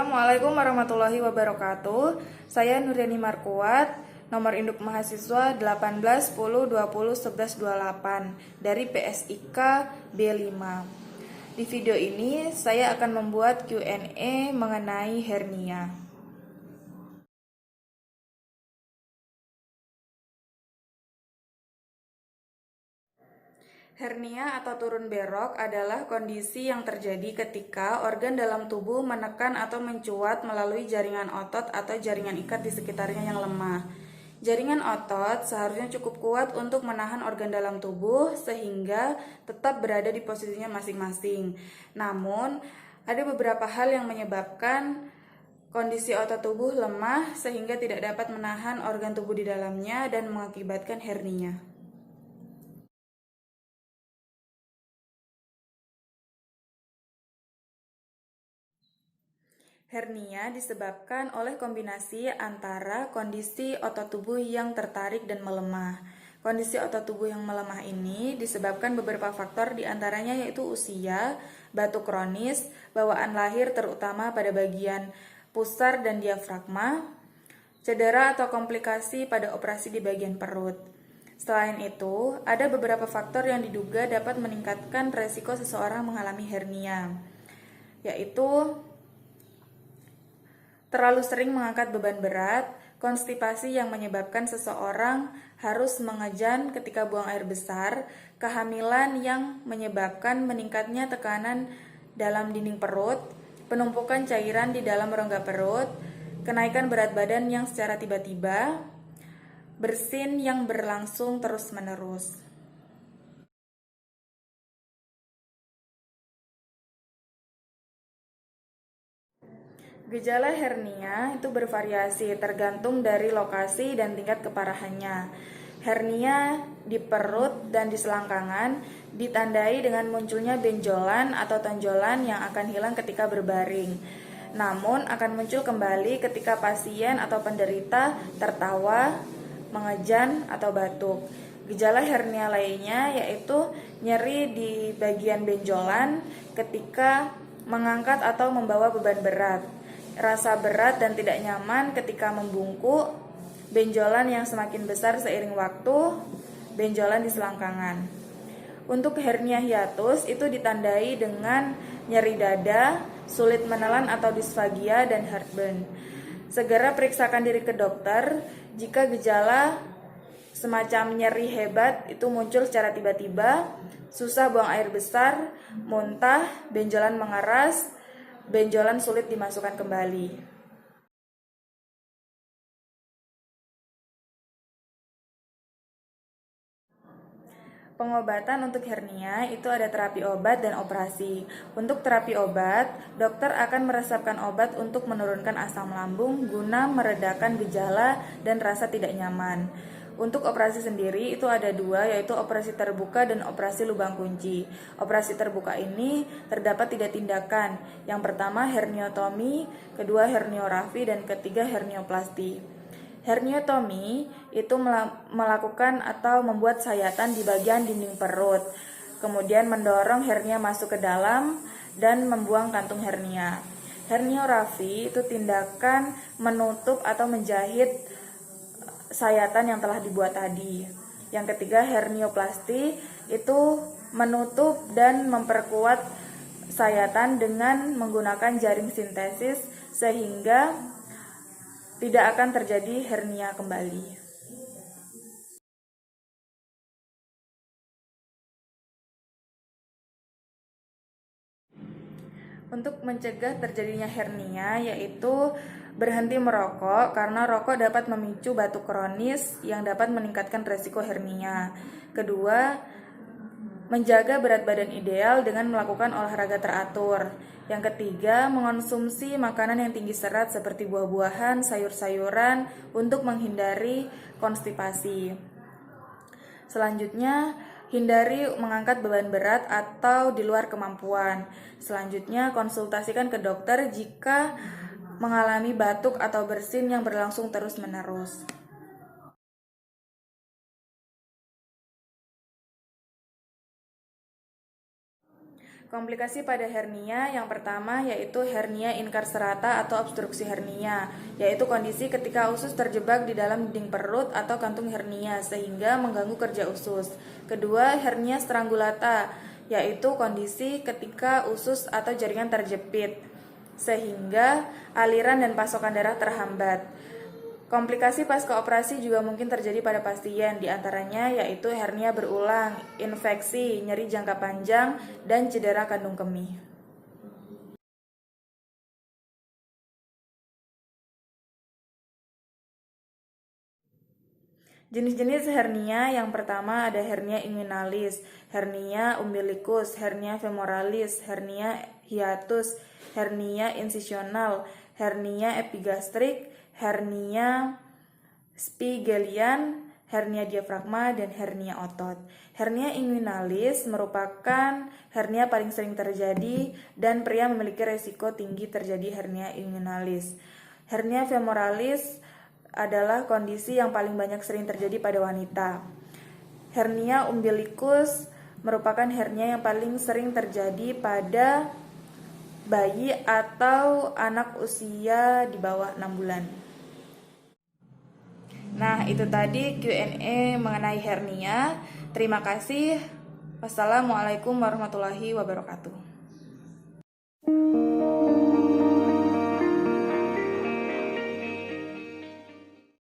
Assalamualaikum warahmatullahi wabarakatuh. Saya Nuriani Markuat, nomor induk mahasiswa 18 10 20 11 28 dari PSIK B5. Di video ini saya akan membuat Q&A mengenai hernia. Hernia atau turun berok adalah kondisi yang terjadi ketika organ dalam tubuh menekan atau mencuat melalui jaringan otot atau jaringan ikat di sekitarnya yang lemah. Jaringan otot seharusnya cukup kuat untuk menahan organ dalam tubuh sehingga tetap berada di posisinya masing-masing. Namun, ada beberapa hal yang menyebabkan kondisi otot tubuh lemah sehingga tidak dapat menahan organ tubuh di dalamnya dan mengakibatkan hernia. Hernia disebabkan oleh kombinasi antara kondisi otot tubuh yang tertarik dan melemah. Kondisi otot tubuh yang melemah ini disebabkan beberapa faktor, diantaranya yaitu usia, batuk kronis, bawaan lahir terutama pada bagian pusar dan diafragma, cedera atau komplikasi pada operasi di bagian perut. Selain itu, ada beberapa faktor yang diduga dapat meningkatkan resiko seseorang mengalami hernia, yaitu terlalu sering mengangkat beban berat, konstipasi yang menyebabkan seseorang harus mengejan ketika buang air besar, kehamilan yang menyebabkan meningkatnya tekanan dalam dinding perut, penumpukan cairan di dalam rongga perut, kenaikan berat badan yang secara tiba-tiba, bersin yang berlangsung terus-menerus. Gejala hernia itu bervariasi tergantung dari lokasi dan tingkat keparahannya. Hernia di perut dan di selangkangan ditandai dengan munculnya benjolan atau tonjolan yang akan hilang ketika berbaring. Namun akan muncul kembali ketika pasien atau penderita tertawa, mengejan, atau batuk. Gejala hernia lainnya yaitu nyeri di bagian benjolan ketika mengangkat atau membawa beban berat, rasa berat dan tidak nyaman ketika membungkuk, benjolan yang semakin besar seiring waktu, benjolan di selangkangan. Untuk hernia hiatus itu ditandai dengan nyeri dada, sulit menelan atau disfagia, dan heartburn. Segera periksakan diri ke dokter jika gejala semacam nyeri hebat itu muncul secara tiba-tiba, susah buang air besar, muntah, benjolan mengeras, benjolan sulit dimasukkan kembali. Pengobatan untuk hernia itu ada terapi obat dan operasi. Untuk terapi obat, dokter akan meresepkan obat untuk menurunkan asam lambung guna meredakan gejala dan rasa tidak nyaman. Untuk operasi sendiri itu ada dua, yaitu operasi terbuka dan operasi lubang kunci. Operasi terbuka ini terdapat 3 tindakan. Yang pertama herniotomi, kedua herniorafi, dan ketiga hernioplasti. Herniotomi itu melakukan atau membuat sayatan di bagian dinding perut, kemudian mendorong hernia masuk ke dalam dan membuang kantung hernia. Herniorafi itu tindakan menutup atau menjahit sayatan yang telah dibuat tadi. Yang ketiga hernioplasti itu menutup dan memperkuat sayatan dengan menggunakan jaring sintesis sehingga tidak akan terjadi hernia kembali. Untuk mencegah terjadinya hernia yaitu berhenti merokok, karena rokok dapat memicu batuk kronis yang dapat meningkatkan resiko hernia. Kedua, menjaga berat badan ideal dengan melakukan olahraga teratur. Yang ketiga, mengonsumsi makanan yang tinggi serat seperti buah-buahan, sayur-sayuran untuk menghindari konstipasi. Selanjutnya, hindari mengangkat beban berat atau di luar kemampuan. Selanjutnya, konsultasikan ke dokter jika mengalami batuk atau bersin yang berlangsung terus-menerus. Komplikasi pada hernia yang pertama yaitu hernia incarcerata atau obstruksi hernia, yaitu kondisi ketika usus terjebak di dalam dinding perut atau kantung hernia sehingga mengganggu kerja usus. Kedua, hernia strangulata, yaitu kondisi ketika usus atau jaringan terjepit sehingga aliran dan pasokan darah terhambat. Komplikasi pasca operasi juga mungkin terjadi pada pasien, diantaranya yaitu hernia berulang, infeksi, nyeri jangka panjang, dan cedera kandung kemih. Jenis-jenis hernia yang pertama ada hernia inguinalis, hernia umbilicus, hernia femoralis, hernia hiatus, hernia insisional, hernia epigastrik, hernia spigelian, hernia diafragma, dan hernia otot. Hernia inguinalis merupakan hernia paling sering terjadi dan pria memiliki resiko tinggi terjadi hernia inguinalis. Hernia femoralis adalah kondisi yang paling banyak sering terjadi pada wanita. Hernia umbilicus merupakan hernia yang paling sering terjadi pada bayi atau anak usia di bawah 6 bulan. Nah, itu tadi Q&A mengenai hernia. Terima kasih. Wassalamualaikum warahmatullahi wabarakatuh.